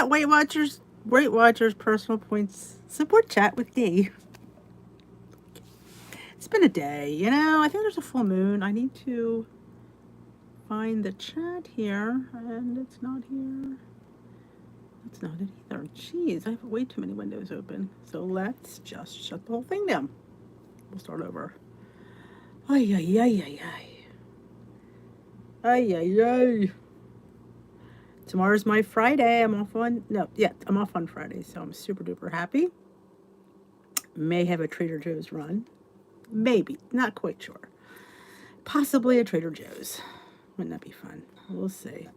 that Weight Watchers personal points support chat with D. It's been a day, you know. I think there's a full moon. I need to find the chat here, and it's not here. It's not it either. Jeez, I have way too many windows open. So let's just shut the whole thing down. We'll start over. Ay, ay, ay, ay, ay. Ay, ay, ay. Tomorrow's my Friday. I'm off on Friday, so I'm super duper happy. May have a Trader Joe's run. Maybe. Not quite sure. Possibly a Trader Joe's. Wouldn't that be fun? We'll see.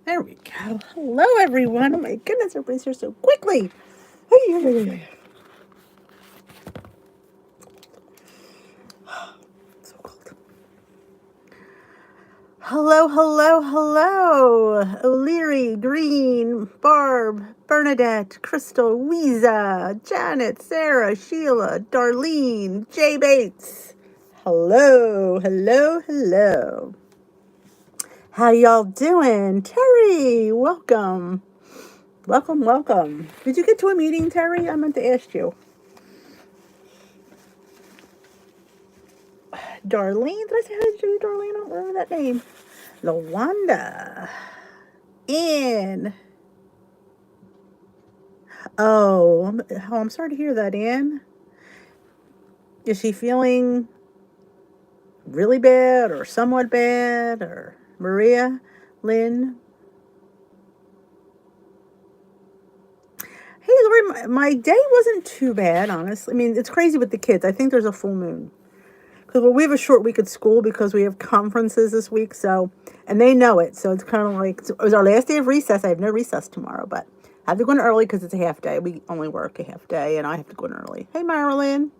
There we go. Hello, everyone. Oh, my goodness. Everybody's here so quickly. So cold. Hello, hello, hello. O'Leary, Green, Barb, Bernadette, Crystal, Weeza, Janet, Sarah, Sheila, Darlene, Jay Bates. Hello, hello, hello. How y'all doing? Terry, welcome. Welcome, welcome. Did you get to a meeting, Terry? I meant to ask you. Darlene, did I say hi to you, Darlene? I don't remember that name. Lawanda. Ann. Oh, I'm sorry to hear that, Ann. Is she feeling really bad or somewhat bad? Or Maria? Lynn? Hey, Lori, my day wasn't too bad, honestly. I mean, it's crazy with the kids. I think there's a full moon. Because we have a short week at school because we have conferences this week, and they know it. So it's kind of like, it was our last day of recess. I have no recess tomorrow, but I have to go in early because it's a half day. We only work a half day, and I have to go in early. Hey, Marilyn.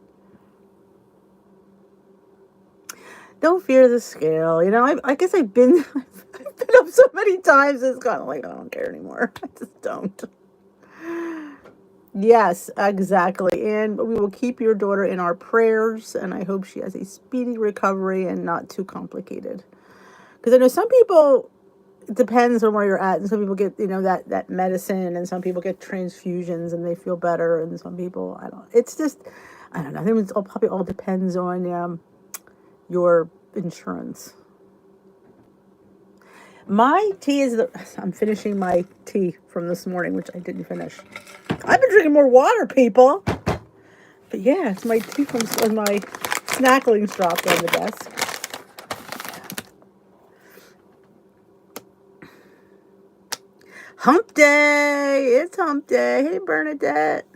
Don't fear the scale. You know, I guess I've been up so many times, it's kind of like, I don't care anymore. I just don't. Yes, exactly. And we will keep your daughter in our prayers, and I hope she has a speedy recovery and not too complicated. Because I know some people, it depends on where you're at, and some people get, that medicine, and some people get transfusions and they feel better, and some people, I don't know. I think it probably all depends on your insurance. My tea I'm finishing my tea from this morning, which I didn't finish. I've been drinking more water, people. But yeah, it's my tea from my snacklings dropped on the desk. Hump day. It's hump day. Hey, Bernadette.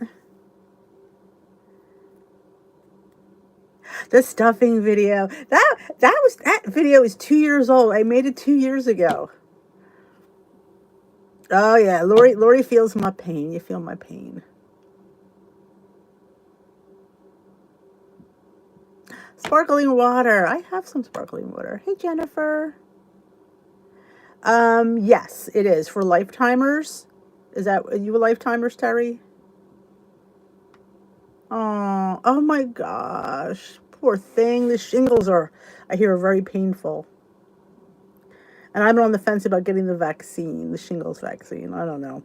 The stuffing video. That video is 2 years old. I made it 2 years ago. Oh yeah, Lori feels my pain. You feel my pain. Sparkling water. I have some sparkling water. Hey, Jennifer. Yes, it is for lifetimers. Are you a lifetimers, Terry? Oh my gosh. Poor thing. The shingles I hear, are very painful. And I'm on the fence about getting the shingles vaccine. I don't know.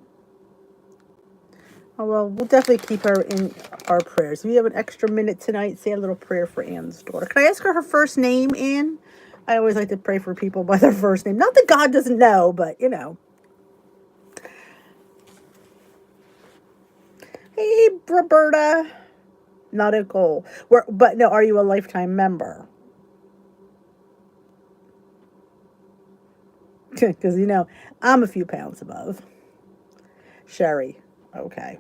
Oh, well, we'll definitely keep her in our prayers. If you have an extra minute tonight, say a little prayer for Ann's daughter. Can I ask her first name, Ann? I always like to pray for people by their first name. Not that God doesn't know, but, Hey, Roberta. Not a goal. But no, are you a lifetime member? Because, I'm a few pounds above. Sherry. Okay.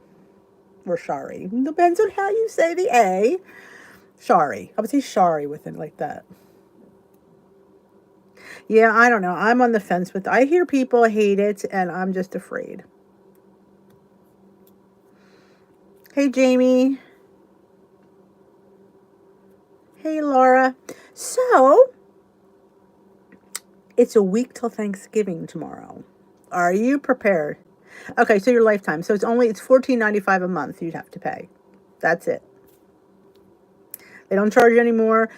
Or Shari. Depends on how you say the A. Shari. I would say Shari with it like that. Yeah, I don't know. I'm on the fence with it. I hear people hate it, and I'm just afraid. Hey, Jamie. Hey, Laura. So, it's a week till Thanksgiving tomorrow. Are you prepared? Okay, so your lifetime. So it's $14.95 a month you'd have to pay. That's it. They don't charge you anymore.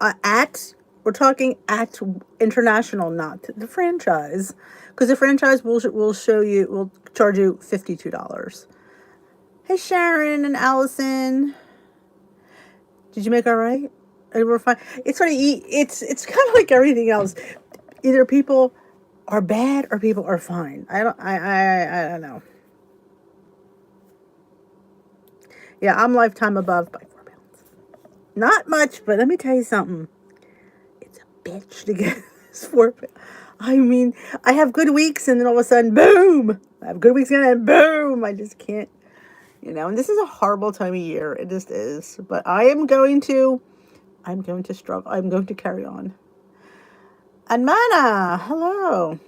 We're talking at International, not the franchise, because the franchise will show you, will charge you $52. Hey, Sharon and Allison. Did you make all right? We're fine. It's funny. It's kind of like everything else. Either people are bad or people are fine. I don't know. Yeah, I'm lifetime above by 4 pounds. Not much, but let me tell you something. It's a bitch to get this 4 pounds. I mean, I have good weeks and then all of a sudden, boom! I have good weeks again and boom! I just can't, and this is a horrible time of year. It just is. But I'm going to struggle. I'm going to carry on. And Mana, hello.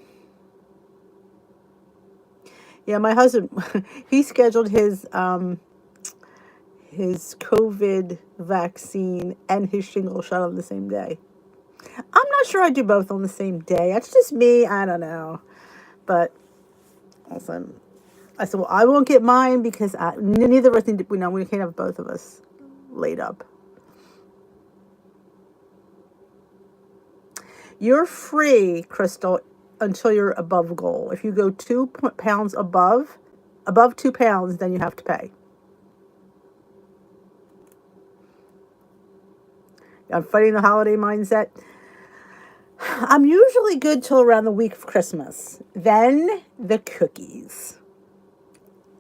Yeah, my husband, he scheduled his COVID vaccine and his shingle shot on the same day. I'm not sure I do both on the same day. That's just me. I don't know. But also, I said, well, I won't get mine because neither of us need to, we can't have both of us laid up. You're free, Crystal, until you're above goal. If you go 2 pounds above 2 pounds, then you have to pay. I'm fighting the holiday mindset. I'm usually good till around the week of Christmas. Then the cookies.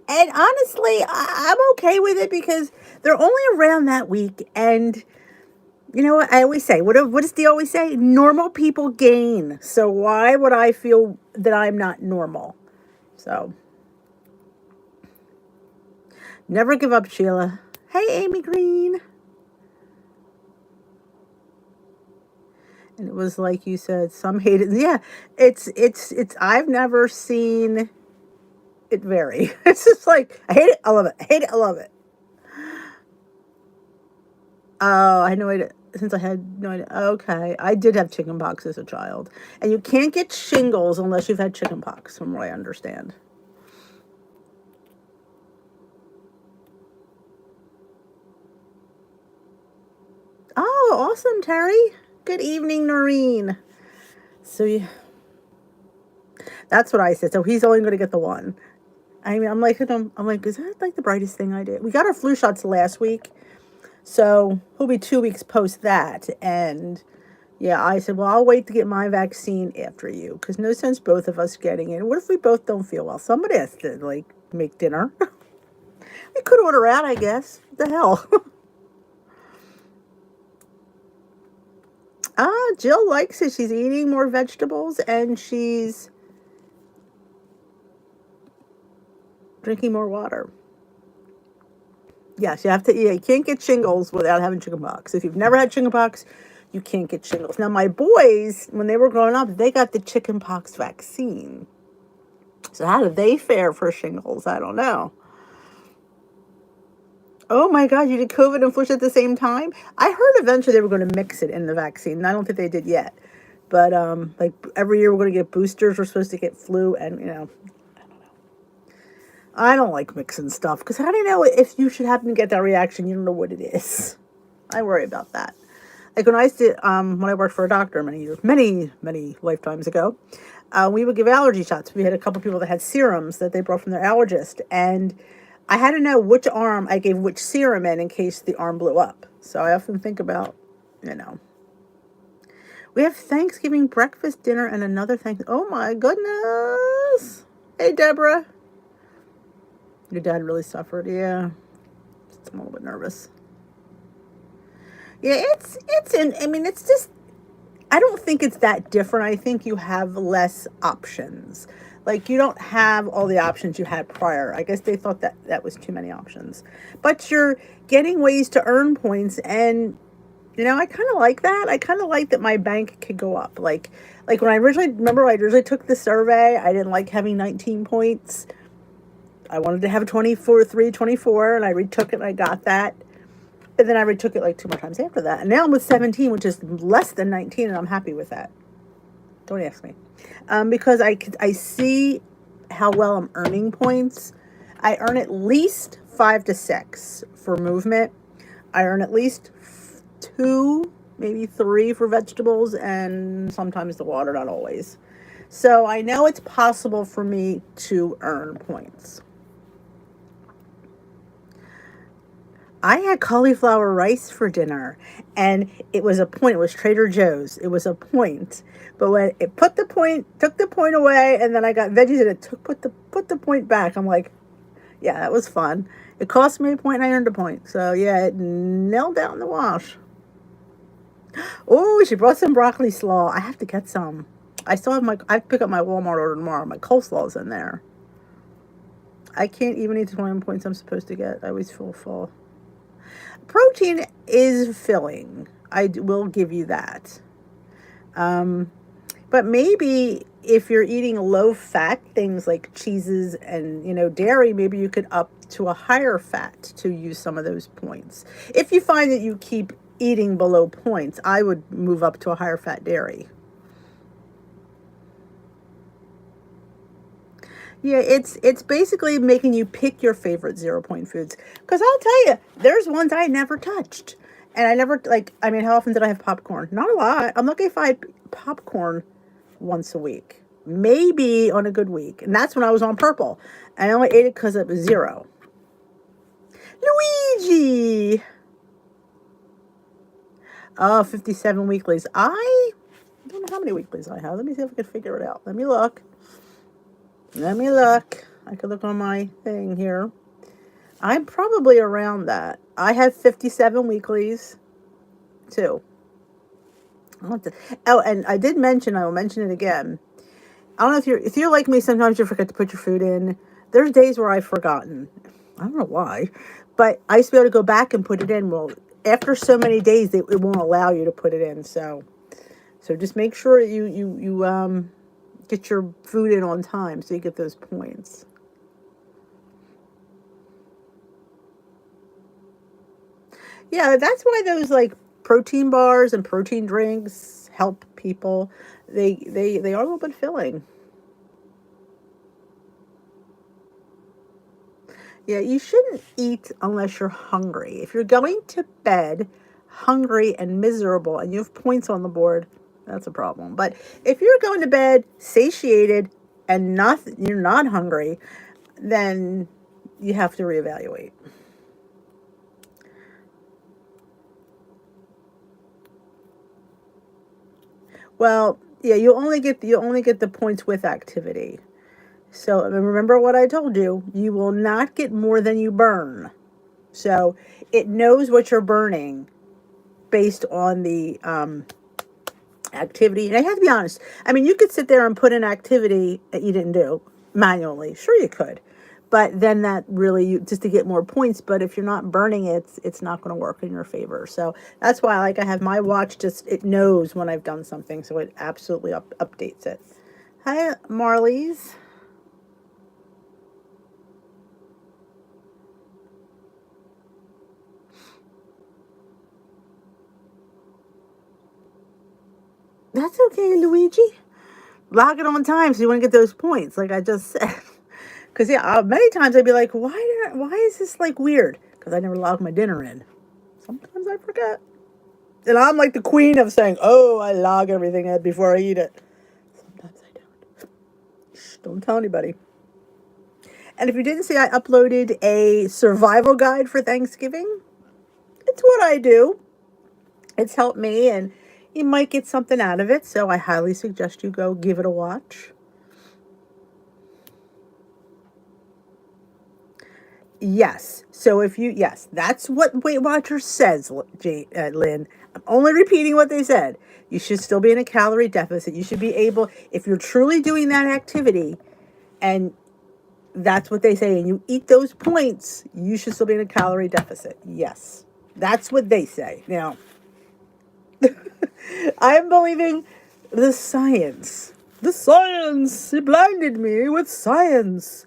And honestly, I'm okay with it because they're only around that week. And you know what I always say? What does Dee always say? Normal people gain. So why would I feel that I'm not normal? So never give up, Sheila. Hey, Amy Green. And it was like you said, some hate it. Yeah, it's. I've never seen it vary. It's just like I hate it, I love it. I hate it, I love it. Oh, I had no idea. Since I had no idea. Okay, I did have chickenpox as a child, and you can't get shingles unless you've had chickenpox, from what I understand. Oh, awesome, Terry. Good evening, Noreen. So yeah, that's what I said. So he's only going to get the one. I mean, I'm like, is that like the brightest thing I did? We got our flu shots last week, so he'll be 2 weeks post that. And yeah, I said, well, I'll wait to get my vaccine after you, because no sense both of us getting it. What if we both don't feel well? Somebody has to like make dinner. We could order out, I guess. What the hell? Jill likes it. She's eating more vegetables and she's drinking more water. Yes, you have to. Yeah, you can't get shingles without having chickenpox. If you've never had chickenpox, you can't get shingles. Now, my boys, when they were growing up, they got the chickenpox vaccine. So how did they fare for shingles? I don't know. Oh my God, you did COVID and flu at the same time? I heard eventually they were going to mix it in the vaccine. I don't think they did yet. But like every year we're going to get boosters. We're supposed to get flu and, I don't know. I don't like mixing stuff because how do you know if you should happen to get that reaction? You don't know what it is. I worry about that. Like when I used to, when I worked for a doctor many years, many lifetimes ago, we would give allergy shots. We had a couple people that had serums that they brought from their allergist, and I had to know which arm I gave which serum in case the arm blew up. So I often think about, We have Thanksgiving breakfast, dinner, and another Oh my goodness. Hey, Deborah. Your dad really suffered. Yeah. I'm a little bit nervous. Yeah, it's just, I don't think it's that different. I think you have less options. Like, you don't have all the options you had prior. I guess they thought that was too many options. But you're getting ways to earn points, and, I kind of like that. I kind of like that my bank could go up. Like when I originally took the survey, I didn't like having 19 points. I wanted to have 24, and I retook it, and I got that. And then I retook it like 2 more times after that. And now I'm with 17, which is less than 19, and I'm happy with that. Don't ask me. Because I see how well I'm earning points. I earn at least 5 to 6 for movement. I earn at least 2, maybe 3 for vegetables, and sometimes the water, not always. So I know it's possible for me to earn points. I had cauliflower rice for dinner, and it was a point. It was Trader Joe's. It was a point. But when it took the point away, and then I got veggies, and it put the point back. I'm like, yeah, that was fun. It cost me a point, and I earned a point. So yeah, it nailed down the wash. Oh, she brought some broccoli slaw. I have to get some. I still have I pick up my Walmart order tomorrow. My coleslaw's in there. I can't even eat the 21 points I'm supposed to get. I always feel full. Protein is filling. I will give you that. But maybe if you're eating low fat things like cheeses and, dairy, maybe you could up to a higher fat to use some of those points. If you find that you keep eating below points, I would move up to a higher fat dairy. Yeah, it's basically making you pick your favorite 0 point foods. Because I'll tell you, there's ones I never touched. And I never, how often did I have popcorn? Not a lot. I'm lucky if I had popcorn once a week. Maybe on a good week. And that's when I was on purple. I only ate it because it was 0. Luigi! Oh, 57 weeklies. I don't know how many weeklies I have. Let me see if I can figure it out. Let me look. I could look on my thing here. I'm probably around that. I have 57 weeklies, too. And I did mention, I will mention it again. I don't know if you're like me, sometimes you forget to put your food in. There's days where I've forgotten. I don't know why. But I used to be able to go back and put it in. Well, after so many days, it won't allow you to put it in. So just make sure you get your food in on time so you get those points. Yeah, that's why those protein bars and protein drinks help people. They are a little bit filling. Yeah, you shouldn't eat unless you're hungry. If you're going to bed hungry and miserable and you have points on the board, that's a problem. But if you're going to bed satiated and you're not hungry, then you have to reevaluate. Well, yeah, you only get the points with activity. So remember what I told you. You will not get more than you burn. So it knows what you're burning based on the activity. And I have to be honest. I mean, you could sit there and put an activity that you didn't do manually. Sure, you could. But then that really, just to get more points. But if you're not burning it, it's not going to work in your favor. So that's why I have my watch, it knows when I've done something. So it absolutely updates it. Hi, Marlies. That's okay, Luigi. Log it on time so you want to get those points, like I just said. Because many times I'd be like, why is this weird? Because I never logged my dinner in. Sometimes I forget. And I'm like the queen of saying, oh, I log everything in before I eat it. Sometimes I don't. Shh, don't tell anybody. And if you didn't see, I uploaded a survival guide for Thanksgiving. It's what I do. It's helped me, and you might get something out of it. So I highly suggest you go give it a watch. Yes. So yes, that's what Weight Watchers says, Lynn. I'm only repeating what they said. You should still be in a calorie deficit. You should be able, if you're truly doing that activity, and that's what they say, and you eat those points, you should still be in a calorie deficit. Yes. That's what they say. Now, I'm believing the science. The science! It blinded me with science.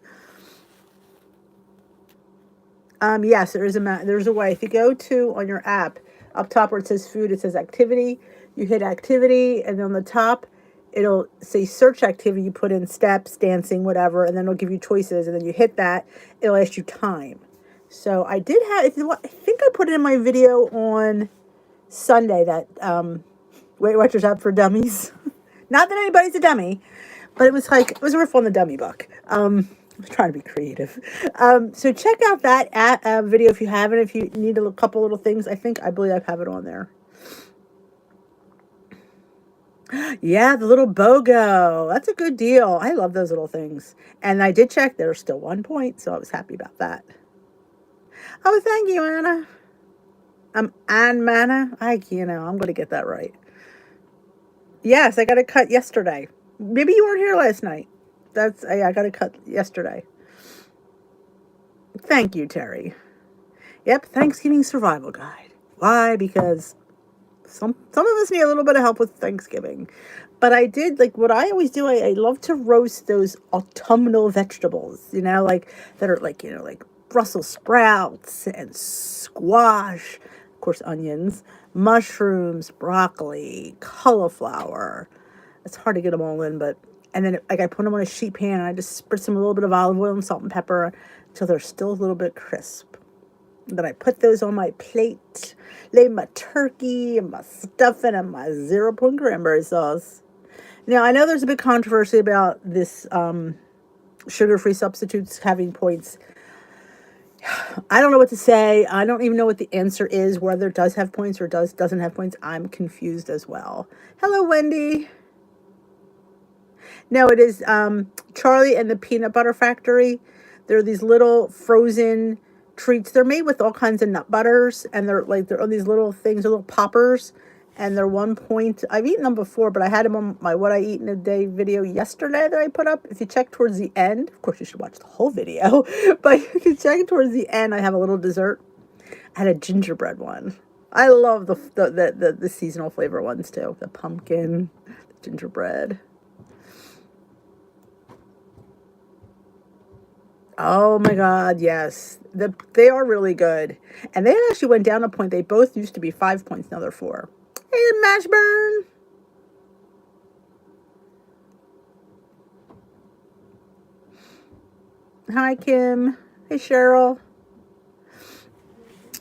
Yes, there's a way. If you go to on your app up top where it says food, it says activity. You hit activity, and on the top, it'll say search activity. You put in steps, dancing, whatever, and then it'll give you choices. And then you hit that, it'll ask you time. So I did have. I think I put it in my video on Sunday that Weight Watchers app for dummies. Not that anybody's a dummy, But it was like, it was a riff on the dummy book. I was trying to be creative. So check out that video if you haven't, if you need a couple little things. I believe I have it on there. Yeah, the little BOGO. That's a good deal. I love those little things. And I did check, there's still 1 point, so I was happy about that. Oh, thank you, Anna. Ann Manna. I'm going to get that right. Yes, I got it cut yesterday. Maybe you weren't here last night. I got it cut yesterday. Thank you, Terry. Yep, Thanksgiving survival guide. Why? Because some of us need a little bit of help with Thanksgiving. But I did, like, what I always do, I love to roast those autumnal vegetables, like, that are, like, like Brussels sprouts and squash, of course, onions, mushrooms, broccoli, cauliflower. It's hard to get them all in, but, and then, like, I put them on a sheet pan, and I just spritz them a little bit of olive oil and salt and pepper until they're still a little bit crisp. Then I put those on my plate, lay my turkey and my stuffing and my 0-point cranberry sauce. Now, I know there's a big controversy about this sugar-free substitutes having points. I don't know what to say. I don't even know what the answer is, whether it does have points or doesn't have points. I'm confused as well. Hello, Wendy. No, it is Charlie and the Peanut Butter Factory. They're these little frozen treats. They're made with all kinds of nut butters, and they're on these little things, little poppers, and they're 1 point. I've eaten them before, but I had them on my What I Eat in a Day video yesterday that I put up. If you check towards the end, of course you should watch the whole video, but if you check towards the end, I have a little dessert. I had a gingerbread one. I love the seasonal flavor ones too. The pumpkin, the gingerbread. Oh my God, yes. They are really good. And they actually went down a point. They both used to be 5 points, now they're 4. Hey, Mashburn. Hi, Kim. Hey, Cheryl.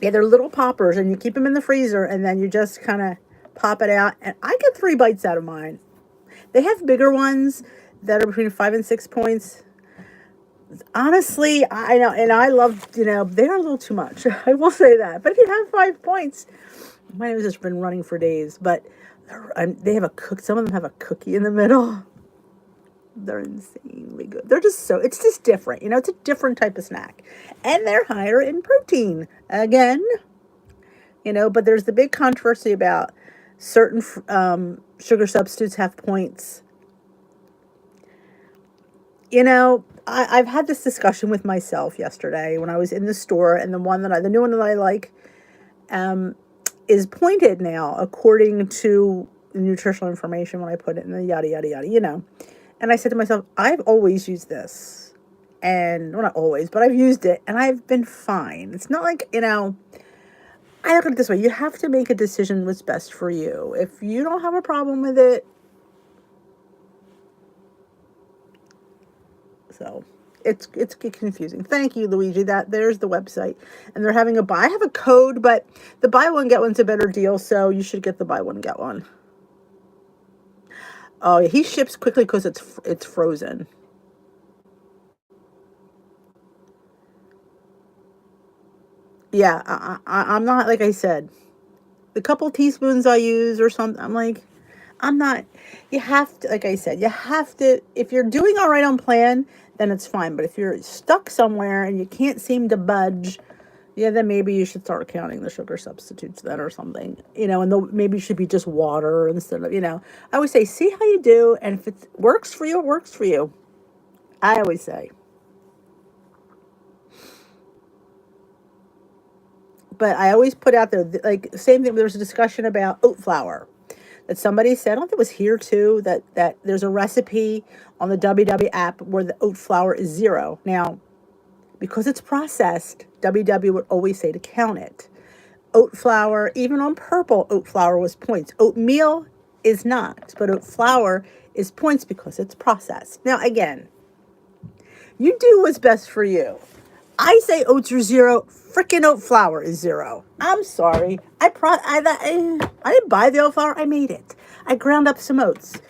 Yeah, they're little poppers, and you keep them in the freezer, and then you just kind of pop it out. And I get 3 bites out of mine. They have bigger ones that are between 5 and 6 points. Honestly, I know, and I love, they are a little too much. I will say that. But if you have 5 points, mine has just been running for days. But they have some of them have a cookie in the middle. They're insanely good. They're just it's just different. It's a different type of snack. And they're higher in protein. Again, but there's the big controversy about certain sugar substitutes have points. I've had this discussion with myself yesterday when I was in the store, and the new one that I like, is pointed now according to the nutritional information when I put it in the yada, yada, yada, And I said to myself, I've always used this, and, well, not always, but I've used it, and I've been fine. It's not like, I look at it this way. You have to make a decision what's best for you. If you don't have a problem with it, so it's confusing. Thank you, Luigi. There's the website, and they're having I have a code, but the buy one get one's a better deal, so you should get the buy one get one. Oh, yeah, he ships quickly because it's frozen. Yeah, I'm not, like I said, the couple teaspoons I use or something. I'm not. You have to, like I said, if you're doing all right on plan, then it's fine. But if you're stuck somewhere and you can't seem to budge, yeah, then maybe you should start counting the sugar substitutes then or something. And maybe it should be just water instead of, I always say, see how you do. And if it works for you, it works for you. I always say. But I always put out there, like, same thing. There was a discussion about oat flour. That somebody said, I don't think it was here too, that there's a recipe on the WW app where the oat flour is 0. Now, because it's processed, WW would always say to count it. Oat flour, even on purple, oat flour was points. Oatmeal is not, but oat flour is points because it's processed. Now, again, you do what's best for you. I say oats are 0. Freaking oat flour is 0. I'm sorry. I didn't buy the oat flour. I made it. I ground up some oats.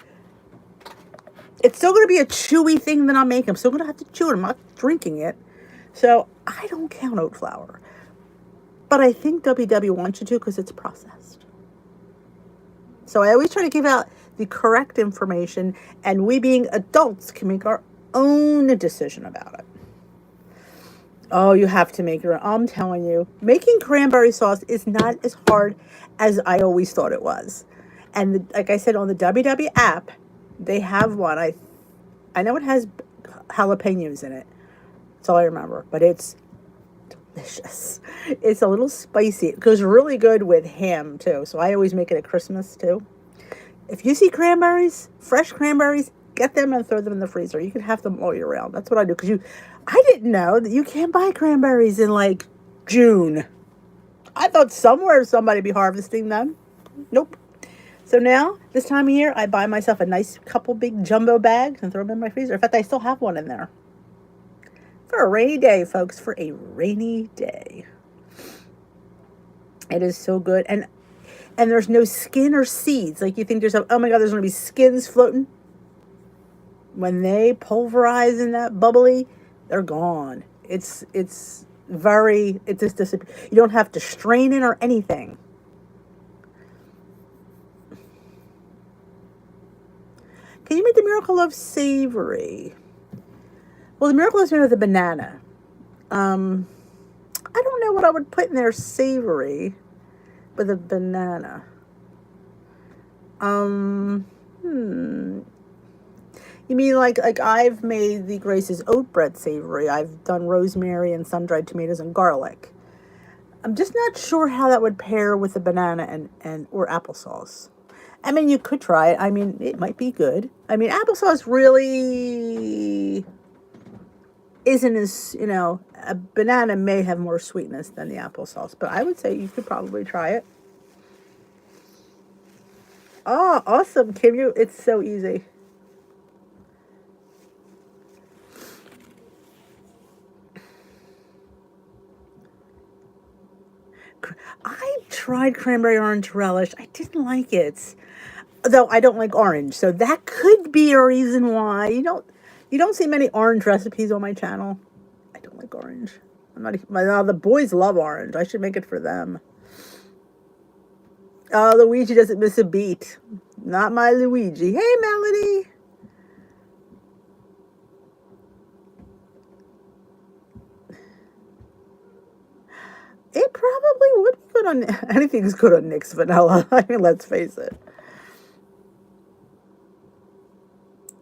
It's still going to be a chewy thing that I'm making. I'm still going to have to chew it. I'm not drinking it. So I don't count oat flour. But I think WW wants you to because it's processed. So I always try to give out the correct information, and we being adults can make our own decision about it. Oh, you have to make your own. I'm telling you, making cranberry sauce is not as hard as I always thought it was. And like I said, on the WW app, they have one. I know it has jalapenos in it. That's all I remember. But it's delicious. It's a little spicy. It goes really good with ham, too. So I always make it at Christmas, too. If you see cranberries, fresh cranberries, get them and throw them in the freezer. You can have them all year round. That's what I do. Because I didn't know that you can't buy cranberries in like June. I thought somewhere somebody would be harvesting them. Nope. So now, this time of year, I buy myself a nice couple big jumbo bags and throw them in my freezer. In fact, I still have one in there. For a rainy day, folks. For a rainy day. It is so good. And there's no skin or seeds. Like you think to yourself, oh my God, there's going to be skins floating. When they pulverize in that bubbly, they're gone. It just disappears. You don't have to strain it or anything. Can you make the Miracle Loaf savory? Well, the Miracle Loaf's made with a banana. I don't know what I would put in there savory with a banana. You mean like I've made the Grace's oat bread savory. I've done rosemary and sun-dried tomatoes and garlic. I'm just not sure how that would pair with the banana and or applesauce. I mean, you could try it. I mean, it might be good. I mean, applesauce really isn't as, a banana may have more sweetness than the applesauce, but I would say you could probably try it. Oh, awesome, Kim. It's so easy. I tried cranberry orange relish. I didn't like it. Though I don't like orange. So that could be a reason why you don't see many orange recipes on my channel. I don't like orange. The boys love orange. I should make it for them. Luigi doesn't miss a beat. Not my Luigi. Hey, Melody. It probably would be good on anything's good on Nick's vanilla. I mean, let's face it.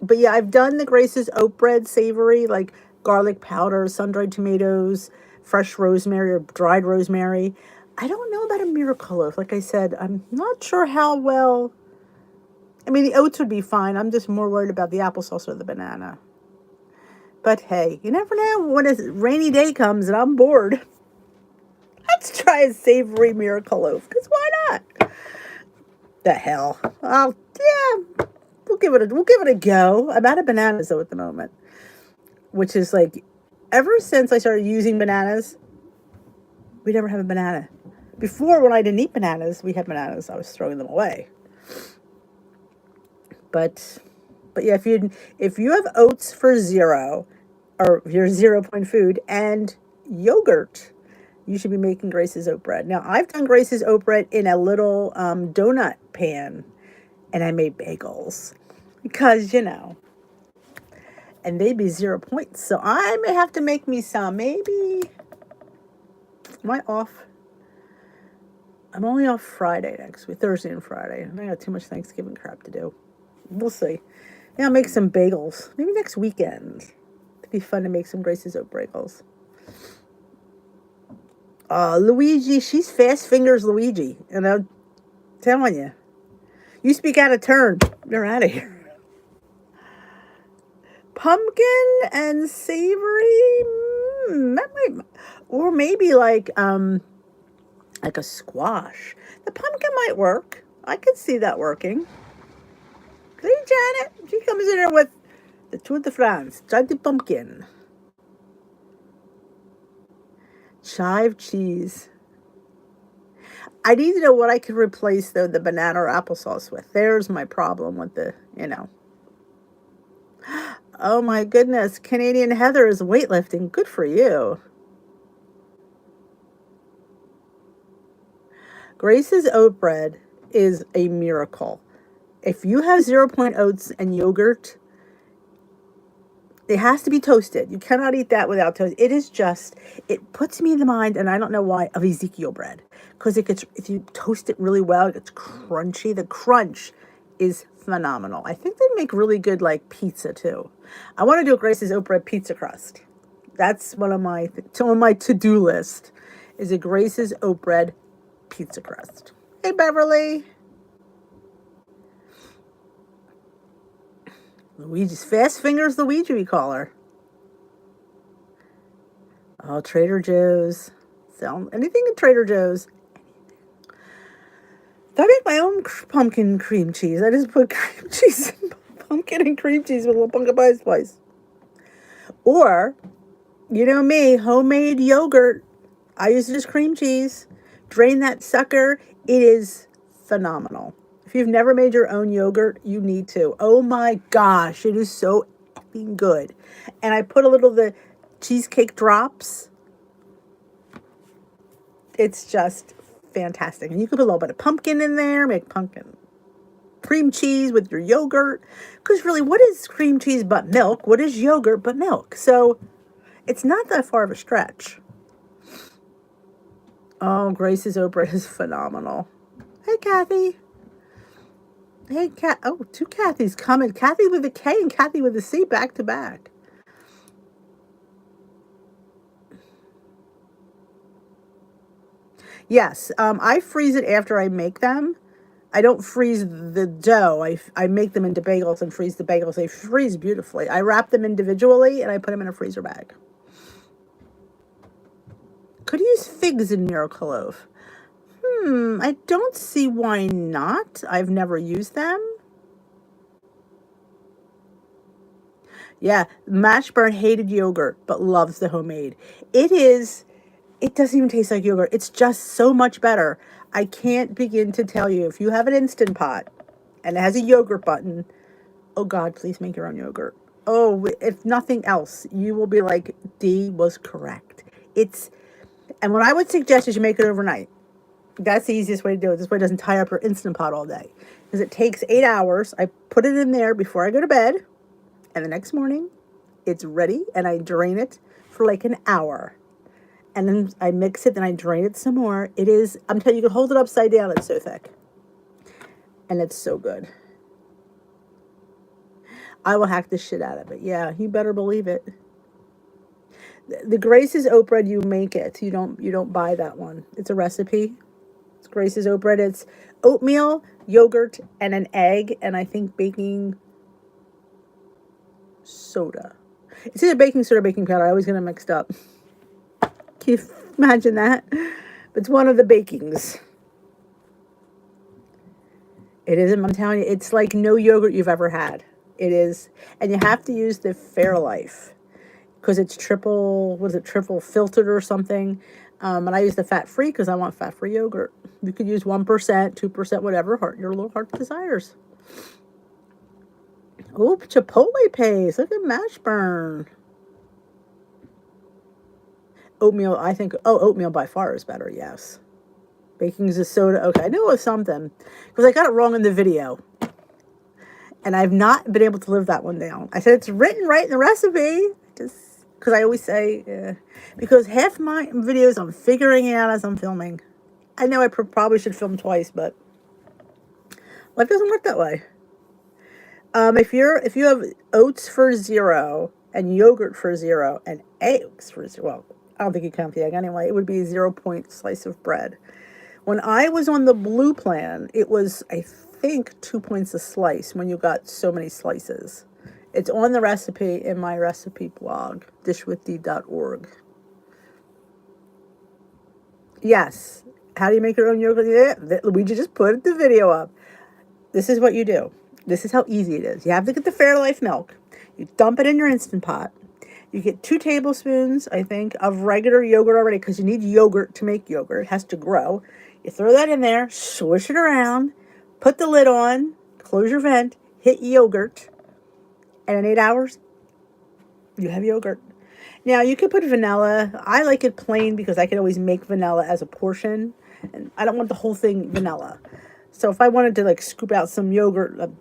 But yeah, I've done the Grace's oat bread savory, like garlic powder, sun-dried tomatoes, fresh rosemary or dried rosemary. I don't know about a Miracle Loaf. Like I said, I'm not sure how well. I mean, the oats would be fine. I'm just more worried about the applesauce or the banana. But hey, you never know when a rainy day comes and I'm bored. Let's try a savory Miracle Loaf, because why not? The hell. Oh, yeah. We'll give it a go. I'm out of bananas though at the moment, which is like, ever since I started using bananas, we never have a banana. Before, when I didn't eat bananas, we had bananas. I was throwing them away. But yeah, if you have oats for zero, or your 0 point food, and yogurt, you should be making Grace's oat bread. Now, I've done Grace's oat bread in a little donut pan, and I made bagels because, and they'd be 0 points. So I may have to make me some. Maybe, am I off? I'm only off Friday next week, Thursday and Friday. I got too much Thanksgiving crap to do. We'll see. Maybe I'll make some bagels. Maybe next weekend. It'd be fun to make some Grace's oat bagels. Luigi, she's fast fingers Luigi. And I'm telling you. You speak out of turn. You're out of here. Pumpkin and savory? That might, or maybe like a squash. The pumpkin might work. I could see that working. See, Janet? She comes in here with the Tour de France. Try the pumpkin. Chive cheese. I need to know what I could replace, though, the banana or applesauce with. There's my problem with the. Oh my goodness. Canadian Heather is weightlifting. Good for you. Grace's oat bread is a miracle. If you have 0 point oats and yogurt, it has to be toasted. You cannot eat that without toast. It is just, it puts me in the mind, and I don't know why, of Ezekiel bread. Because it gets, if you toast it really well, it gets crunchy. The crunch is phenomenal. I think they make really good, like, pizza, too. I want to do a Grace's oat bread pizza crust. That's one of my, on my to-do list, is a Grace's oat bread pizza crust. Hey, Beverly. Luigi's Fast Fingers Luigi, we call her. Oh, Trader Joe's. Sell anything at Trader Joe's. I make my own pumpkin cream cheese. I just put cream cheese, pumpkin and cream cheese with a little pumpkin pie spice. Or, you know me, homemade yogurt. I use just cream cheese. Drain that sucker. It is phenomenal. If you've never made your own yogurt, you need to. Oh my gosh, it is so effing good. And I put a little of the cheesecake drops. It's just fantastic. And you could put a little bit of pumpkin in there, make pumpkin cream cheese with your yogurt. Because really, what is cream cheese but milk? What is yogurt but milk? So it's not that far of a stretch. Oh, Grace's oat bread is phenomenal. Hey, Kathy. Hey, Kat. Oh, two Kathys coming. Kathy with a K and Kathy with a C back to back. Yes, I freeze it after I make them. I don't freeze the dough. I make them into bagels and freeze the bagels. They freeze beautifully. I wrap them individually and I put them in a freezer bag. Could use figs in Miracle Loaf. I don't see why not. I've never used them. Yeah, Mashburn hated yogurt, but loves the homemade. It doesn't even taste like yogurt. It's just so much better. I can't begin to tell you. If you have an Instant Pot and it has a yogurt button, oh God, please make your own yogurt. Oh, if nothing else, you will be like, Dee was correct. And what I would suggest is you make it overnight. That's the easiest way to do it. This way it doesn't tie up your Instant Pot all day. Because it takes 8 hours. I put it in there before I go to bed. And the next morning, it's ready. And I drain it for like an hour. And then I mix it and I drain it some more. It is, I'm telling you, you can hold it upside down. It's so thick. And it's so good. I will hack the shit out of it. Yeah, you better believe it. The Grace's oat bread, you make it. You don't buy that one. It's a recipe. It's Grace's oat bread. It's oatmeal, yogurt, and an egg, and I think baking soda. It's either baking soda or baking powder. I always get them mixed up. Can you imagine that? It's one of the bakings. It is, I'm telling you, it's like no yogurt you've ever had. It is, and you have to use the Fairlife because it's triple filtered or something. And I use the fat-free because I want fat-free yogurt. You could use 1%, 2%, whatever your little heart desires. Oh, Chipotle paste. Look at Mashburn. Oatmeal, I think, oatmeal by far is better, yes. Baking is a soda. Okay, I knew it was something because I got it wrong in the video. And I've not been able to live that one down. I said it's written right in the recipe. Just because I always say, because half my videos I'm figuring it out as I'm filming. I know I probably should film twice, but life doesn't work that way. If you have oats for 0 and yogurt for 0 and eggs for 0, well, I don't think you count the egg anyway. It would be a 0 point slice of bread. When I was on the blue plan, it was, I think, 2 points a slice when you got so many slices. It's on the recipe in my recipe blog, dishwithdee.org. Yes. How do you make your own yogurt? Yeah, Luigi just put the video up. This is what you do. This is how easy it is. You have to get the Fairlife milk. You dump it in your Instant Pot. You get 2 tablespoons, I think, of regular yogurt already because you need yogurt to make yogurt. It has to grow. You throw that in there, swish it around, put the lid on, close your vent, hit yogurt, and in 8 hours, You have yogurt. Now you could put vanilla. I like it plain because I can always make vanilla as a portion, and I don't want the whole thing vanilla. So if I wanted to like scoop out some yogurt, a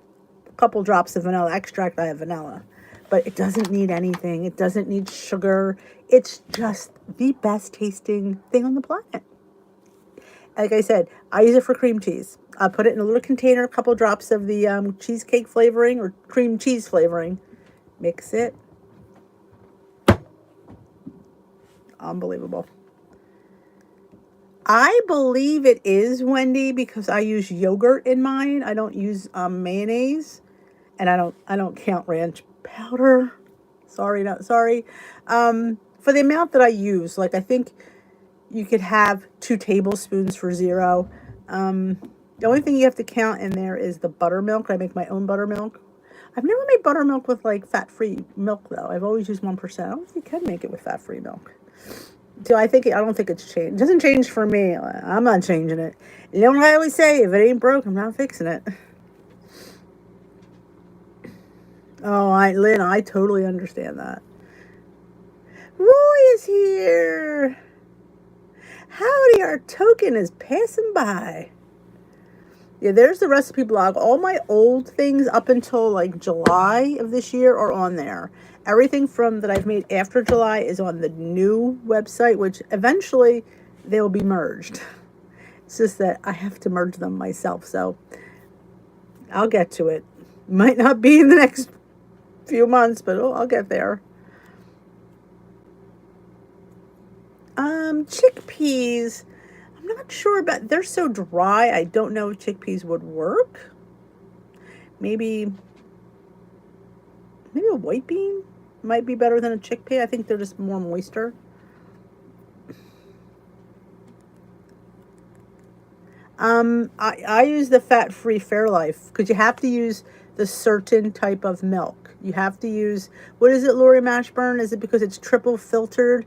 couple drops of vanilla extract, I have vanilla. But it doesn't need anything. It doesn't need sugar. It's just the best tasting thing on the planet. Like I said, I use it for cream cheese. I put it in a little container, a couple drops of the cheesecake flavoring or cream cheese flavoring. Mix it. Unbelievable. I believe it is, Wendy, because I use yogurt in mine. I don't use mayonnaise, and I don't count ranch powder. Sorry, not sorry. For the amount that I use, like I think you could have 2 tablespoons for zero. The only thing you have to count in there is the buttermilk. I make my own buttermilk. I've never made buttermilk with like fat-free milk though. I've always used 1%. I don't think you can make it with fat-free milk. So I don't think it's changed. It doesn't change for me. I'm not changing it. You know what I always say? If it ain't broke, I'm not fixing it. Oh, Lynn, I totally understand that. Roy is here. Howdy, our token is passing by. Yeah, there's the recipe blog. All my old things up until like July of this year are on there. Everything from that I've made after July is on the new website, which eventually they'll be merged. It's just that I have to merge them myself, so I'll get to it. Might not be in the next few months, but I'll get there. Chickpeas. I'm not sure about, they're so dry. I don't know if chickpeas would work. Maybe a white bean might be better than a chickpea. I think they're just more moister. I use the fat-free Fairlife because you have to use the certain type of milk. You have to use, what is it, Lori Mashburn? Is it because it's triple filtered?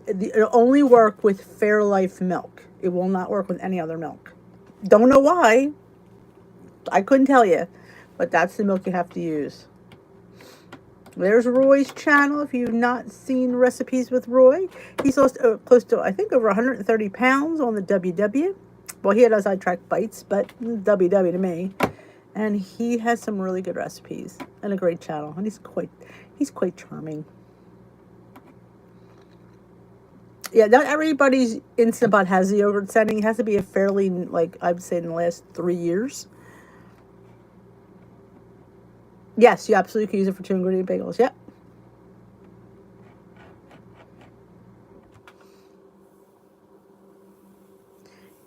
It'll only work with Fairlife milk. It will not work with any other milk. Don't know why. I couldn't tell you, but that's the milk you have to use. There's Roy's channel. If you've not seen recipes with Roy, he's lost close to, I think, over 130 pounds on the WW. Well, he does I track bites, but WW to me. And he has some really good recipes and a great channel. And he's quite charming. Yeah, not everybody's Instant Pot has the yogurt setting. It has to be a fairly, like, I'd say in the last 3 years. Yes, you absolutely can use it for 2-ingredient bagels. Yep.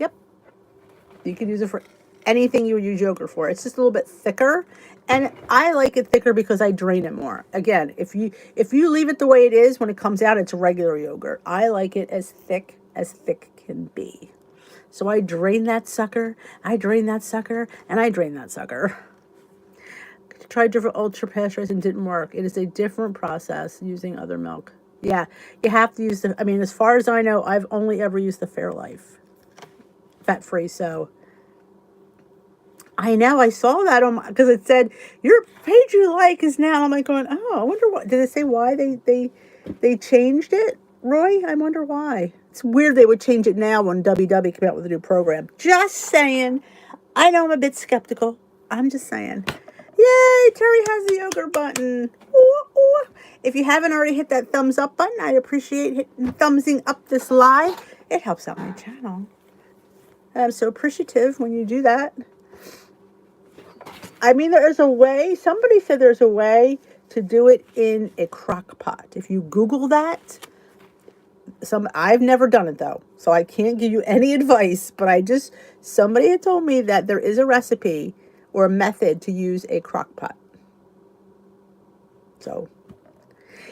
Yep. You can use it for anything you would use yogurt for. It's just a little bit thicker. And I like it thicker because I drain it more. Again, if you leave it the way it is, when it comes out, it's regular yogurt. I like it as thick can be. So I drain that sucker, and I drain that sucker. Tried different ultra pasteurized and didn't work. It is a different process using other milk. Yeah, you have to use as far as I know, I've only ever used the Fairlife. Fat-free, so. I know, I saw that because it said, your page you like is now. I'm like going, oh, I wonder what, did it say why they changed it, Roy? I wonder why. It's weird they would change it now when WW came out with a new program. Just saying. I know I'm a bit skeptical. I'm just saying. Yay, Terry has the yogurt button. Ooh, ooh. If you haven't already hit that thumbs up button, I appreciate thumbsing up this live. It helps out my channel. I'm so appreciative when you do that. I mean, there is a way. Somebody said there's a way to do it in a crock pot. If you Google that, I've never done it though, so I can't give you any advice. But somebody had told me that there is a recipe or a method to use a crock pot. So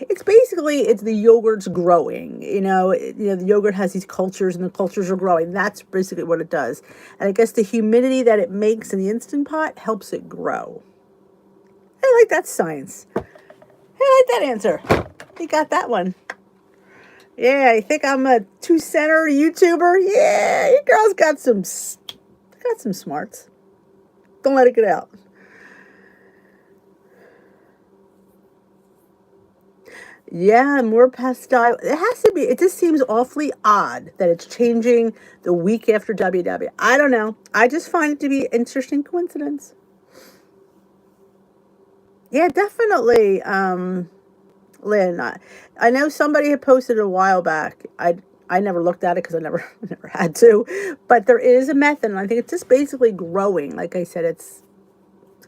it's the yogurt's growing. The yogurt has these cultures, and the cultures are growing. That's basically what it does. And I guess the humidity that it makes in the Instant Pot helps it grow. I like that science. I like that answer. You got that one. Yeah, you think I'm a two-center YouTuber? Yeah, your girl's got some smarts. Don't let it get out. Yeah, more pastel. It has to be. It just seems awfully odd that it's changing the week after WW. I don't know. I just find it to be an interesting coincidence. Yeah, definitely. Lynn, I know somebody had posted a while back. I never looked at it because I never never had to. But there is a method, and I think it's just basically growing. Like I said, it's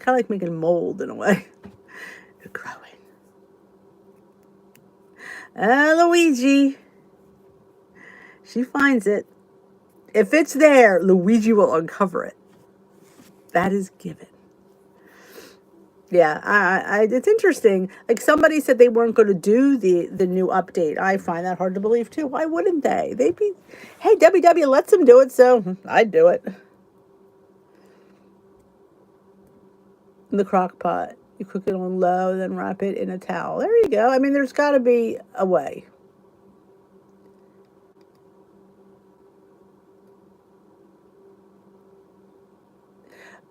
kind of like making mold in a way. You're growing. Luigi, she finds it. If it's there, Luigi will uncover it. That is given. Yeah, it's interesting. Like somebody said they weren't going to do the new update. I find that hard to believe too. Why wouldn't they? They'd be, hey, WW lets them do it, so I'd do it. In the crock pot, you cook it on low, then wrap it in a towel. There you go. I mean, there's got to be a way.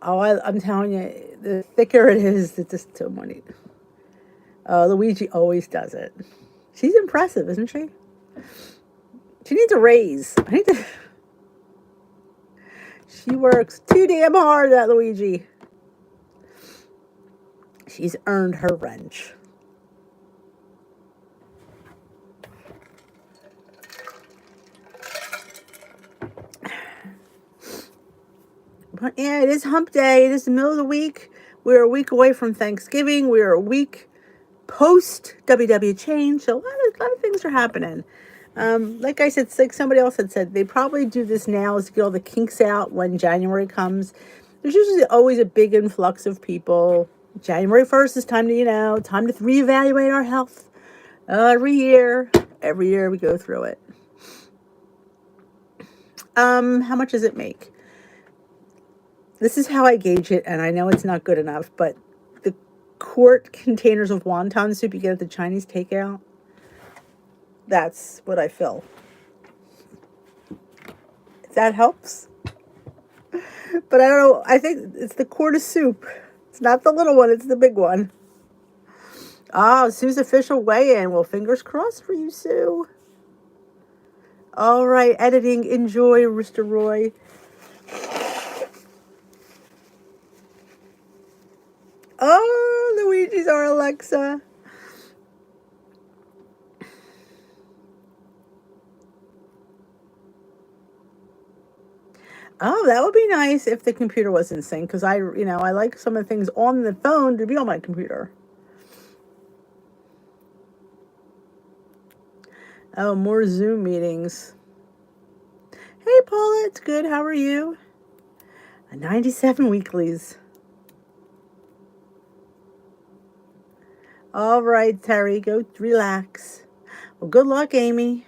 Oh, I'm telling you, the thicker it is, it's just so many. Luigi always does it. She's impressive, isn't she? She needs a raise. I need to. She works too damn hard, that Luigi. She's earned her wrench. But yeah, it is hump day. It is the middle of the week. We're a week away from Thanksgiving. We're a week post WW change. So a lot of things are happening. Like I said, like somebody else had said, they probably do this now is to get all the kinks out when January comes. There's usually always a big influx of people. January 1st is time to, time to reevaluate our health. Every year. Every year we go through it. How much does it make? This is how I gauge it, and I know it's not good enough, but the quart containers of wonton soup you get at the Chinese takeout, that's what I fill. If that helps. But I don't know. I think it's the quart of soup. It's not the little one, it's the big one. Oh, Sue's official weigh-in. Well, fingers crossed for you, Sue. All right, editing. Enjoy, Mr. Roy. Oh, Luigi's our Alexa. Oh, that would be nice if the computer was in sync because I like some of the things on the phone to be on my computer. Oh, more Zoom meetings. Hey, Paula, it's good. How are you? 97 weeklies. All right, Terry, go relax. Well, good luck, Amy.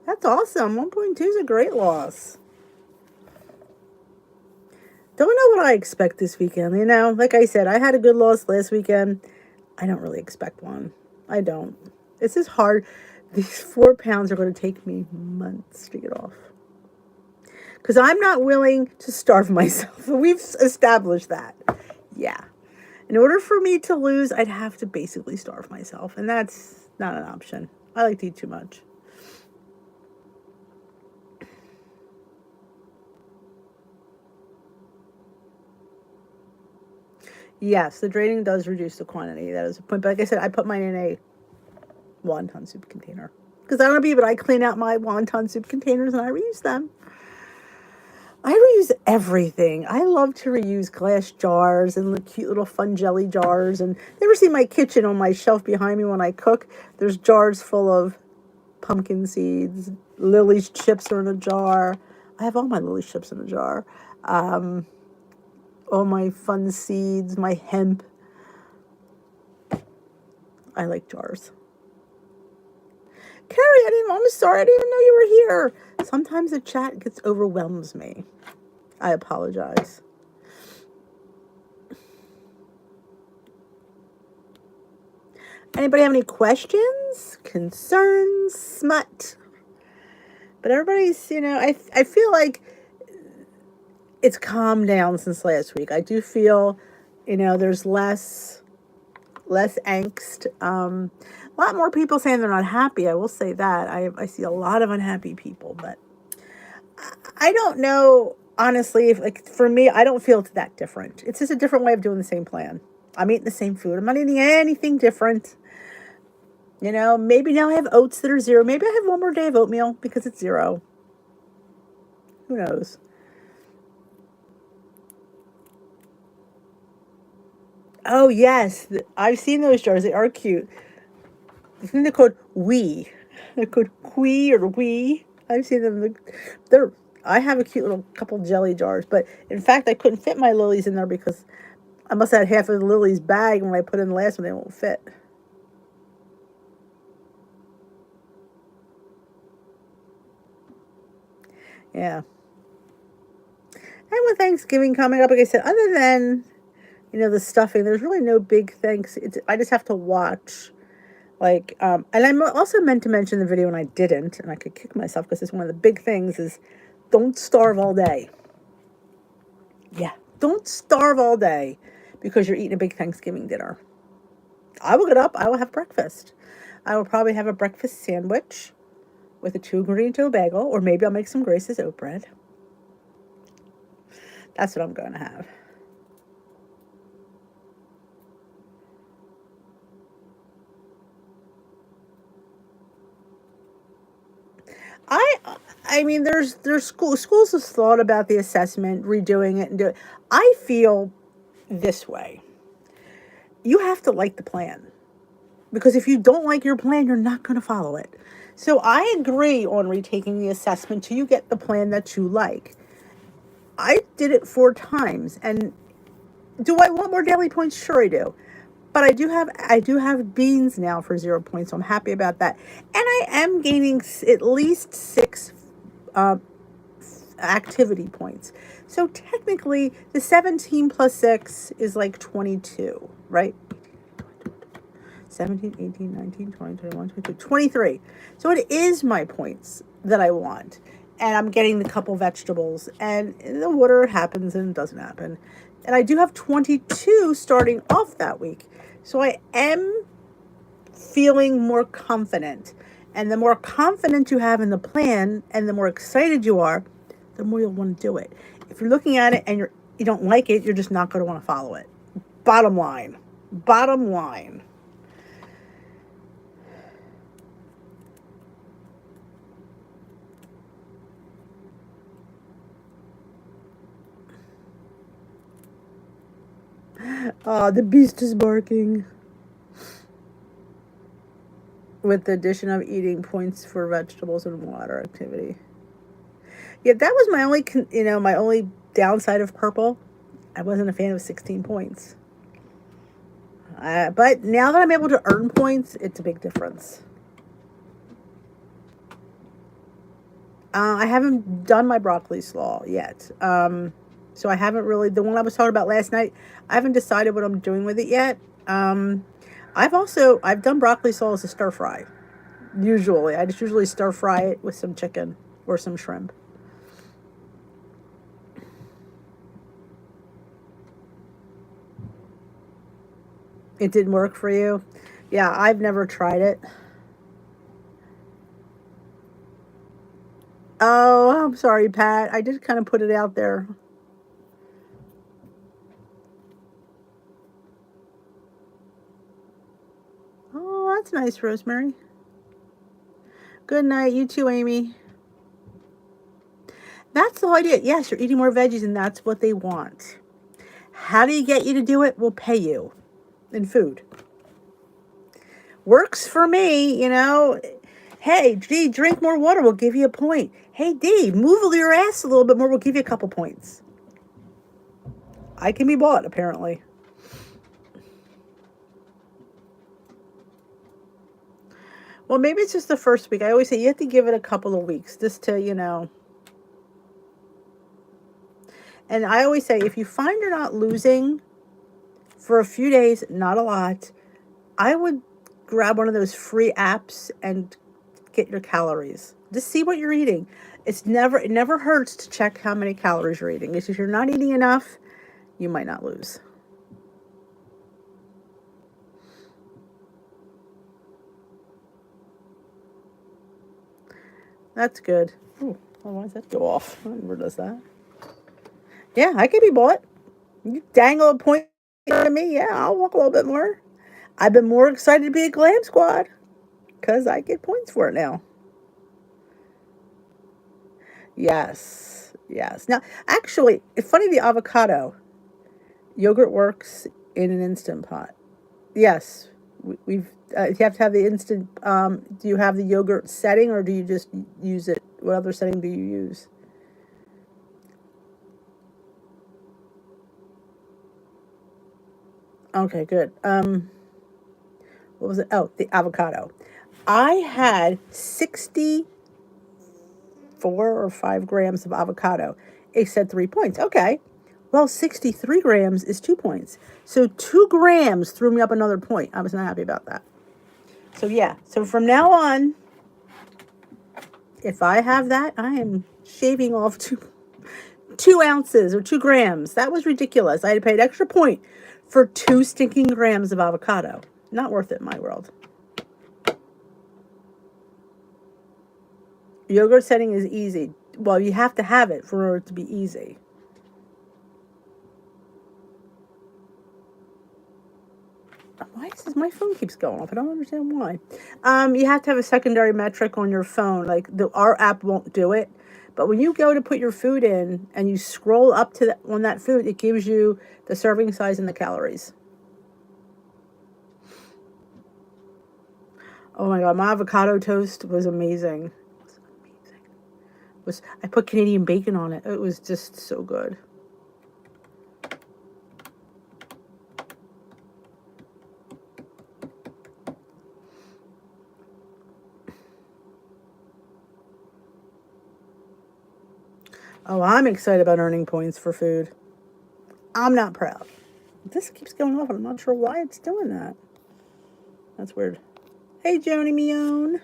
That's awesome. 1.2 is a great loss. Don't know what I expect this weekend. Like I said, I had a good loss last weekend. I don't really expect one. I don't. This is hard. These 4 pounds are going to take me months to get off. Because I'm not willing to starve myself. We've established that. Yeah. In order for me to lose, I'd have to basically starve myself. And that's not an option. I like to eat too much. Yes, the draining does reduce the quantity. That is a point. But like I said, I put mine in a wonton soup container. Because I don't know, but I clean out my wonton soup containers and I reuse them. I reuse everything. I love to reuse glass jars and the cute little fun jelly jars. And you ever see my kitchen on my shelf behind me when I cook? There's jars full of pumpkin seeds. Lily's chips are in a jar. I have all my Lily's chips in a jar. All my fun seeds, my hemp. I like jars. Carrie, I'm sorry, I didn't even know you were here. Sometimes the chat overwhelms me. I apologize. Anybody have any questions, concerns, smut? But everybody's, I feel like it's calmed down since last week. I do feel, there's less less angst. A lot more people saying they're not happy. I will say that. I see a lot of unhappy people, but I don't know, honestly, if, like, for me, I don't feel it's that different. It's just a different way of doing the same plan. I'm eating the same food. I'm not eating anything different. You know, maybe now I have oats that are zero. Maybe I have one more day of oatmeal because it's zero. Who knows? Oh, yes. I've seen those jars. They are cute. I think they're called Wee. They're called Quee or Wee. I've seen them. They're. I have a cute little couple jelly jars, but in fact, I couldn't fit my lilies in there because I must have had half of the lilies bag, and when I put in the last one, they won't fit. Yeah. And with Thanksgiving coming up, like I said, other than the stuffing, there's really no big thanks. I just have to watch. Like, and I also meant to mention the video and I didn't, and I could kick myself because it's one of the big things is don't starve all day. Yeah, don't starve all day because you're eating a big Thanksgiving dinner. I will get up, I will have breakfast. I will probably have a breakfast sandwich with a 2 ingredient dough bagel, or maybe I'll make some Grace's oat bread. That's what I'm going to have. I I mean, there's schools have thought about the assessment, redoing it, and do it. I feel this way. You have to like the plan because if you don't like your plan, you're not going to follow it. So I agree on retaking the assessment till you get the plan that you like. I did it 4 times, and do I want more daily points? Sure, I do. But I do have beans now for 0 points, so I'm happy about that. And I am gaining at least 6 uh, activity points. So technically, the 17 plus 6 is like 22, right? 17, 18, 19, 20, 21, 22, 23. So it is my points that I want. And I'm getting the couple vegetables. And the water happens and it doesn't happen. And I do have 22 starting off that week. So I am feeling more confident. And the more confident you have in the plan and the more excited you are, the more you'll want to do it. If you're looking at it and you don't like it, you're just not going to want to follow it. Bottom line. Bottom line. The beast is barking. With the addition of eating points for vegetables and water activity. Yeah, that was my only, my only downside of purple. I wasn't a fan of 16 points. But now that I'm able to earn points, it's a big difference. I haven't done my broccoli slaw yet. So I haven't really, the one I was talking about last night, I haven't decided what I'm doing with it yet. I've done broccoli slaw as a stir fry. Usually, I just usually stir fry it with some chicken or some shrimp. It didn't work for you? Yeah, I've never tried it. Oh, I'm sorry, Pat. I did kind of put it out there. Oh, that's nice, Rosemary. Good night. You too, Amy. That's the whole idea. Yes, you're eating more veggies, and that's what they want. How do you get you to do it? We'll pay you in food. Works for me. Hey, D, drink more water. We'll give you a point. Hey, D, move your ass a little bit more. We'll give you a couple points. I can be bought, apparently. Well, maybe it's just the first week. I always say you have to give it a couple of weeks just to. And I always say if you find you're not losing for a few days, not a lot, I would grab one of those free apps and get your calories. Just see what you're eating. It never hurts to check how many calories you're eating. If you're not eating enough, you might not lose. That's good. Ooh, why does that go off? Where does that? Yeah, I can be bought. You dangle a point to me, yeah, I'll walk a little bit more. I've been more excited to be a Glam Squad because I get points for it now. Yes, yes. Now, actually, it's funny the avocado yogurt works in an instant pot. Yes, we've. You have to have the instant. Do you have the yogurt setting, or do you just use it? What other setting do you use? Okay, good. What was it? Oh, the avocado. I had 64 or 5 grams of avocado. It said 3 points. Okay. Well, 63 grams is 2 points. So 2 grams threw me up another point. I was not happy about that. So yeah. So from now on, if I have that, I am shaving off 2 ounces or 2 grams. That was ridiculous. I had to pay an extra point for 2 stinking grams of avocado. Not worth it in my world. Yogurt setting is easy. Well, you have to have it for it to be easy. Why is this? My phone keeps going off. I don't understand why. You have to have a secondary metric on your phone. Like our app won't do it, but when you go to put your food in and you scroll up to on that food, it gives you the serving size and the calories. Oh my god, my avocado toast was amazing. I put Canadian bacon on it. It was just so good. Oh, I'm excited about earning points for food. I'm not proud. This keeps going off, and I'm not sure why it's doing that. That's weird. Hey, Joni Mione.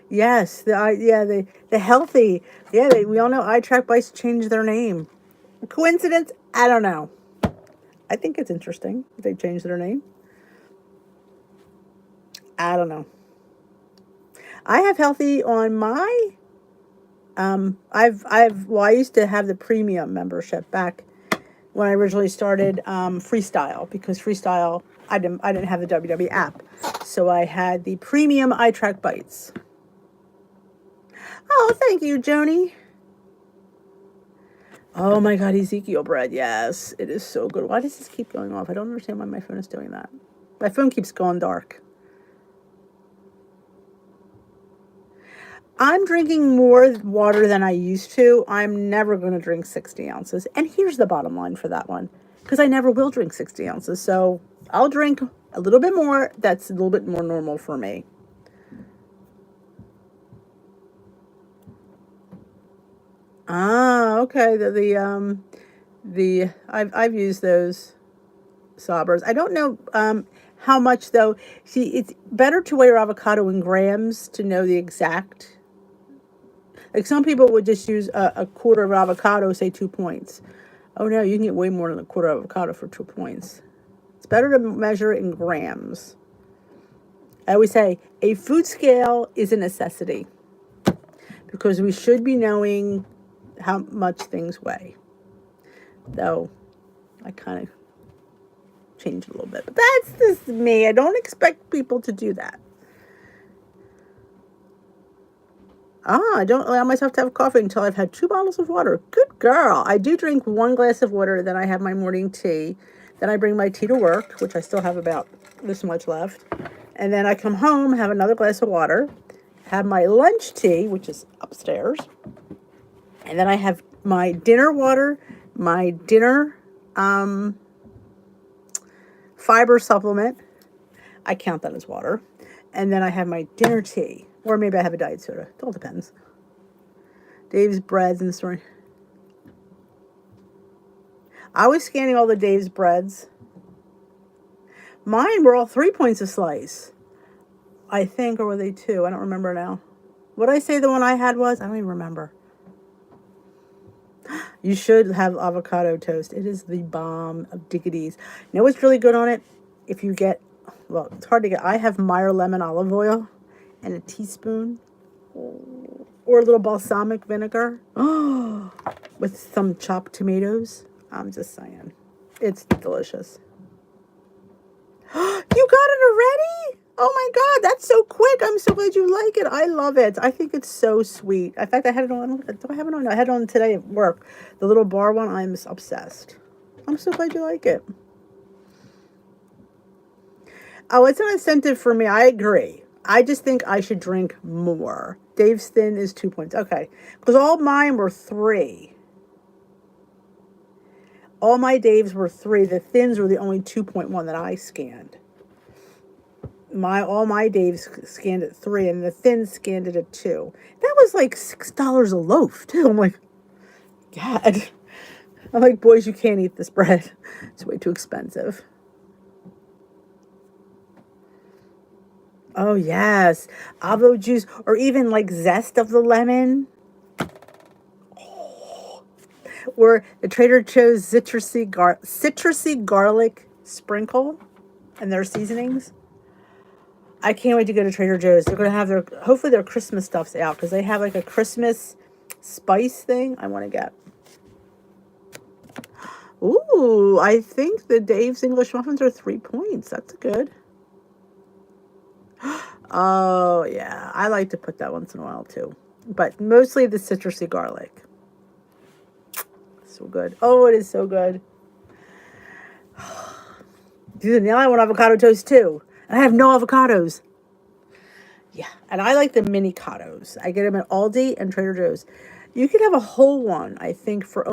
Yes, the healthy. Yeah, we all know iTrack Bites changed their name. Coincidence? I don't know. I think it's interesting if they changed their name. I don't know. I have healthy on my. I used to have the premium membership back when I originally started Freestyle because Freestyle I didn't have the WW app, so I had the premium iTrack Bites. Oh, thank you, Joni. Oh my God, Ezekiel bread. Yes, it is so good. Why does this keep going off? I don't understand why my phone is doing that. My phone keeps going dark. I'm drinking more water than I used to. I'm never going to drink 60 ounces. And here's the bottom line for that one, because I never will drink 60 ounces. So I'll drink a little bit more. That's a little bit more normal for me. Ah, okay. I've used those Sabers. I don't know how much though. See, it's better to weigh your avocado in grams to know the exact. Like some people would just use a quarter of avocado, say 2 points. Oh no, you can get way more than a quarter of avocado for 2 points. It's better to measure it in grams. I always say a food scale is a necessity because we should be knowing how much things weigh. Though I kind of changed a little bit, but that's just me. I don't expect people to do that. I don't allow myself to have coffee until I've had 2 bottles of water. Good girl. I do drink 1 glass of water, then I have my morning tea. Then I bring my tea to work, which I still have about this much left. And then I come home, have another glass of water, have my lunch tea, which is upstairs. And then I have my dinner water, my dinner fiber supplement. I count that as water. And then I have my dinner tea. Or maybe I have a diet soda. It all depends. Dave's breads and the story. I was scanning all the Dave's breads. Mine were all 3 points a slice. I think, or were they 2? I don't remember now. What did I say the one I had was? I don't even remember. You should have avocado toast. It is the bomb of dickities. You know what's really good on it? If you get, well, it's hard to get. I have Meyer lemon olive oil. and a teaspoon. Or a little balsamic vinegar. Oh, with some chopped tomatoes. I'm just saying. It's delicious. You got it already? Oh my God, that's so quick. I'm so glad you like it. I love it. I think it's so sweet. In fact, I had it on. Do I have it on? No, I had it on today at work. The little bar one, I'm obsessed. I'm so glad you like it. Oh, it's an incentive for me. I agree. I just think I should drink more. Dave's Thin is 2 points. Okay. Because all mine were 3. All my Daves were 3. The Thins were the only 2.1 that I scanned. All my Daves scanned at 3, and the Thins scanned it at 2. That was like $6 a loaf, too. I'm like, God. I'm like, boys, you can't eat this bread. It's way too expensive. Oh, yes. Avo juice, or even like zest of the lemon. Oh. Or the Trader Joe's citrusy garlic sprinkle and their seasonings. I can't wait to go to Trader Joe's. They're going to have hopefully their Christmas stuff's out because they have like a Christmas spice thing I want to get. Ooh, I think the Dave's English muffins are 3 points. That's good. Oh, yeah. I like to put that once in a while, too. But mostly the citrusy garlic. So good. Oh, it is so good. Dude, now I want avocado toast, too. And I have no avocados. Yeah. And I like the mini-cados. I get them at Aldi and Trader Joe's. You can have a whole one, I think, for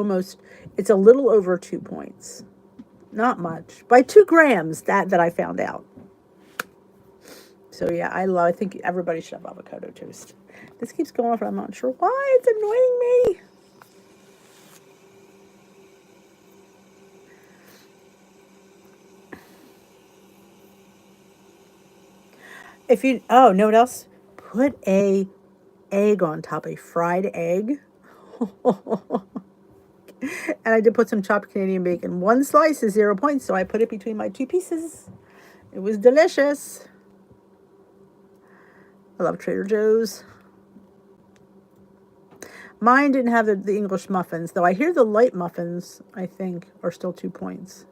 it's a little over 2 points. Not much. By 2 grams, that I found out. So yeah, I think everybody should have avocado toast. This keeps going off, and I'm not sure why. It's annoying me. Know what else? Put a egg on top, a fried egg. And I did put some chopped Canadian bacon. 1 slice is 0 points, so I put it between my 2 pieces. It was delicious. I love Trader Joe's. Mine didn't have the English muffins, though I hear the light muffins, I think, are still 2 points.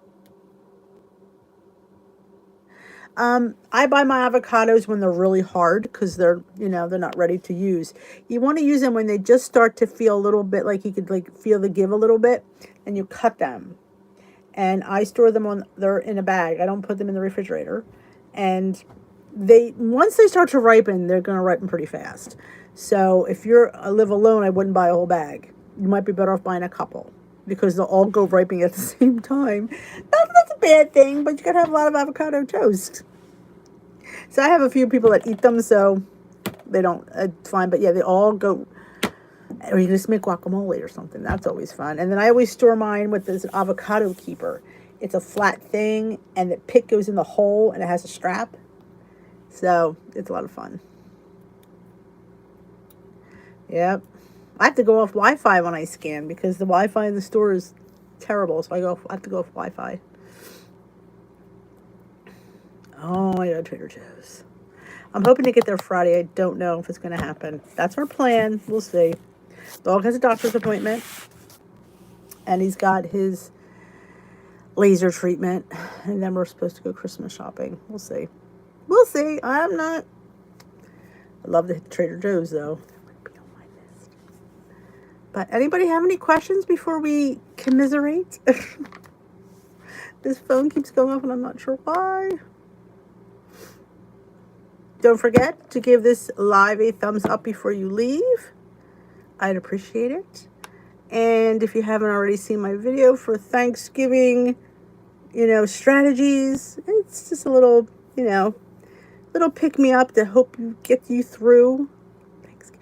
I buy my avocados when they're really hard because they're not ready to use. You want to use them when they just start to feel a little bit like you could feel the give a little bit, and you cut them. And I store them they're in a bag. I don't put them in the refrigerator. And once they start to ripen, they're going to ripen pretty fast. So if I live alone, I wouldn't buy a whole bag. You might be better off buying a couple because they'll all go ripening at the same time. That's a bad thing, but you got to have a lot of avocado toast. So I have a few people that eat them, so they don't. It's fine. But yeah, they all go. Or you can just make guacamole or something. That's always fun. And then I always store mine with this avocado keeper. It's a flat thing, and the pick goes in the hole, and it has a strap. So it's a lot of fun. Yep. I have to go off Wi-Fi when I scan because the Wi-Fi in the store is terrible. So I have to go off Wi-Fi. Oh, I got Trader Joe's. I'm hoping to get there Friday. I don't know if it's going to happen. That's our plan. We'll see. Dog has a doctor's appointment. And he's got his laser treatment. And then we're supposed to go Christmas shopping. We'll see. We'll see. I love the Trader Joe's, though. But anybody have any questions before we commiserate? This phone keeps going off and I'm not sure why. Don't forget to give this live a thumbs up before you leave. I'd appreciate it. And if you haven't already seen my video for Thanksgiving, strategies, it's just a little, little pick-me-up to help you get you through.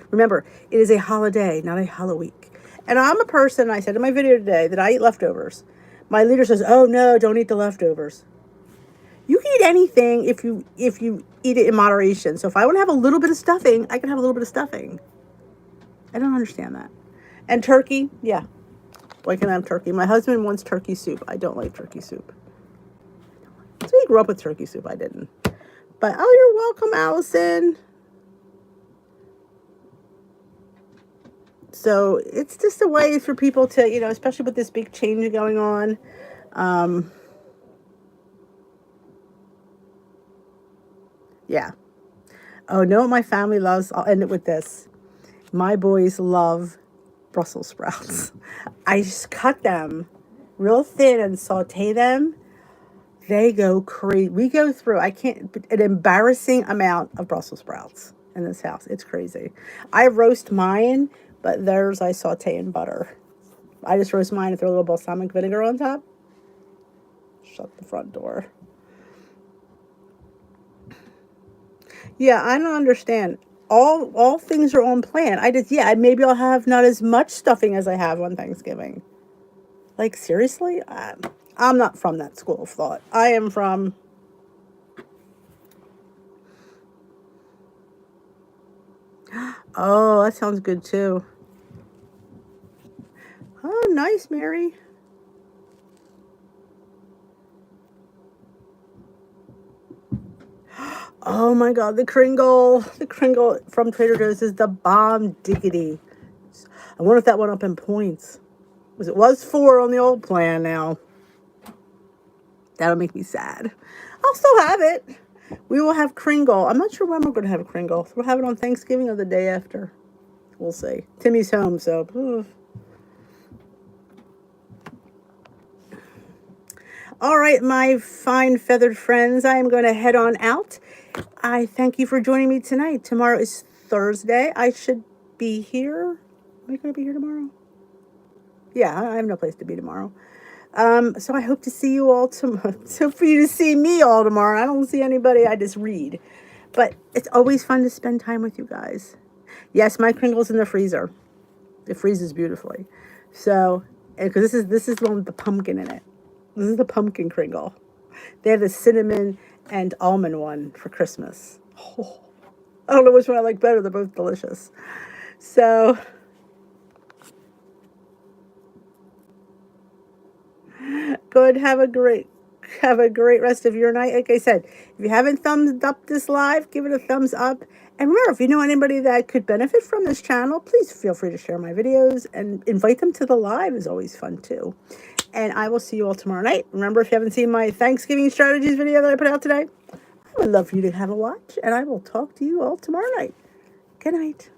Remember, it is a holiday, not a Halloween. And I'm a person, I said in my video today, that I eat leftovers. My leader says, oh no, don't eat the leftovers. You can eat anything if you eat it in moderation. So if I want to have a little bit of stuffing, I can have a little bit of stuffing. I don't understand that. And turkey, yeah. Why can't I have turkey? My husband wants turkey soup. I don't like turkey soup. So he grew up with turkey soup. I didn't. But, oh, you're welcome, Allison. So it's just a way for people to, especially with this big change going on. Yeah. Oh, no, what my family loves? I'll end it with this. My boys love Brussels sprouts. I just cut them real thin and saute them. They go crazy. We go through, I can't, an embarrassing amount of Brussels sprouts in this house. It's crazy. I roast mine, but theirs I saute in butter. I just roast mine and throw a little balsamic vinegar on top. Shut the front door. Yeah, I don't understand. All things are on plan. Maybe I'll have not as much stuffing as I have on Thanksgiving. Like, seriously? I'm not from that school of thought. I am from... Oh, that sounds good too. Oh, nice, Mary. Oh my God, the Kringle. The Kringle from Trader Joe's is the bomb diggity. I wonder if that went up in points. Because it was 4 on the old plan now. That'll make me sad. I'll still have it. We will have Kringle. I'm not sure when we're going to have a Kringle. We'll have it on Thanksgiving or the day after. We'll see. Timmy's home, so... Oof. All right, my fine feathered friends, I am going to head on out. I thank you for joining me tonight. Tomorrow is Thursday. I should be here. Am I going to be here tomorrow? Yeah, I have no place to be tomorrow. So I hope to see you all tomorrow. So for you to see me all tomorrow. I don't see anybody. I just read. But it's always fun to spend time with you guys. Yes, my Kringle's in the freezer. It freezes beautifully. So, because this is the one with the pumpkin in it. This is the pumpkin Kringle. They have the cinnamon and almond one for Christmas. Oh, I don't know which one I like better. They're both delicious. So, go ahead and have a great rest of your night. Like I said, if you haven't thumbs up this live, give it a thumbs up. And remember, if you know anybody that could benefit from this channel, please feel free to share my videos and invite them to the live is always fun too. And I will see you all tomorrow night. Remember, if you haven't seen my Thanksgiving strategies video that I put out today, I would love for you to have a watch. And I will talk to you all tomorrow night. Good night.